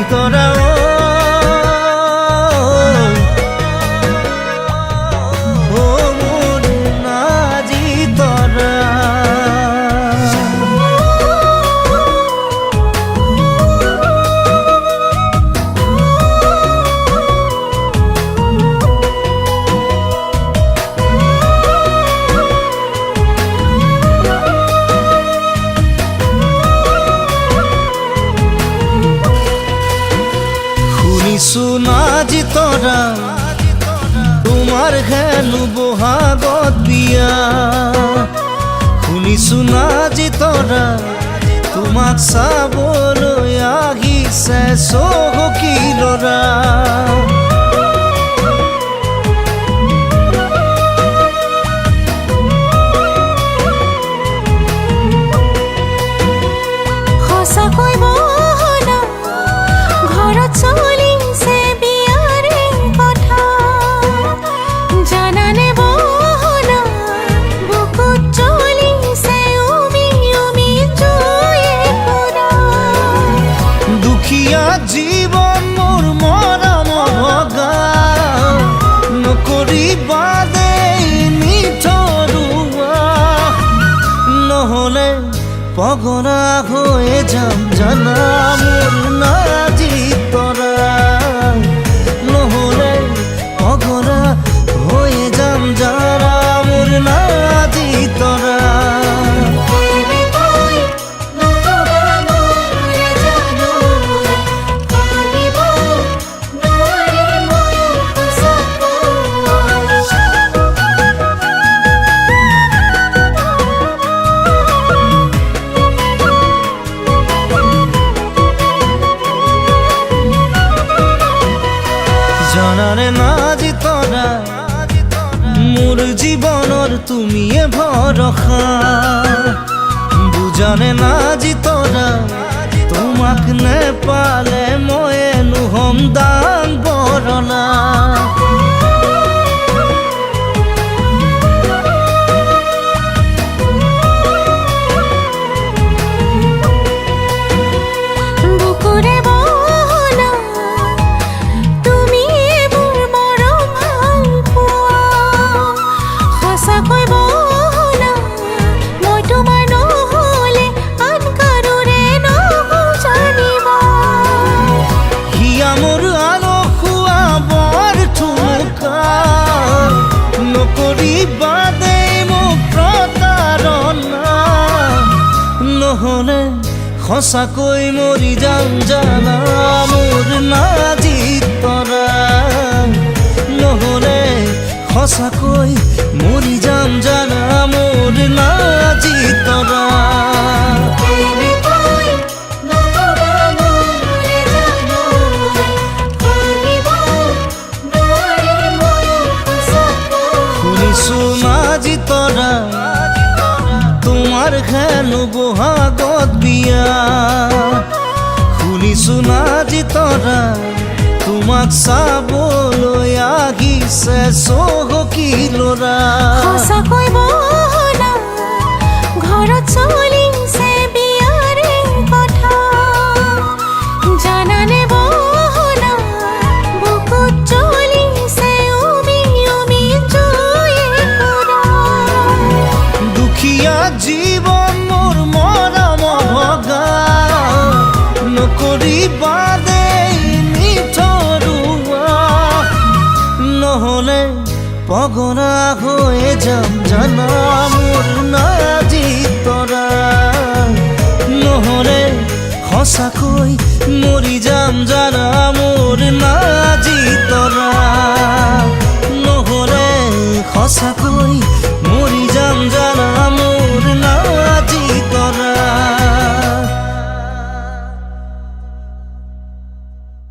তৰা মোৰ নাজি তৰা নাজি তৰা তোমাৰ হেনো বহাগত বিয়া শুনিছো নাজি তৰা তোমাক চাবলৈ আহিছে চহকী ল'ৰা সঁচাকৈ বহনা ঘৰত চলি জীবন মোৰ মৰম ভগা নকৰিবা দেই নিঠৰুৱা নহ'লে পগৰা হৈ যাম জানা মোৰ নাজি তৰা নহ'লে পগৰা হৈ যাম জানা মোৰ নাজি তৰা জানানে নাজি তৰা মোৰ জীৱনৰ তুমিয়ে ভৰসা বুজানে নাজি তৰা তোমাক নেপালে মই নহম দান বৰলা নহ'লে সঁচাকৈ মৰি যাম জানা মোৰ নাজি তৰা নহ'লে সঁচাকৈ মৰি যাম জানা মোৰ নাজি তৰা শুনিছো নাজি তৰা তোমাৰ হেনো বহাগত বিয়া শুনিছো নাজি তৰা তোমাক চাবলৈ আহিছে চহকী ল'ৰা সঁচাকৈ বহনা ঘৰত চলিছে বিয়াৰে কথা জানানে বহনা বুকুত চলিছে উমি উমি জয়ে কৰা দুখীয়া জীবন মোৰ মৰম ভগা নকৰিবা দেই নিঠৰুৱা নহ'লে পগৰা হৈ যাম জানা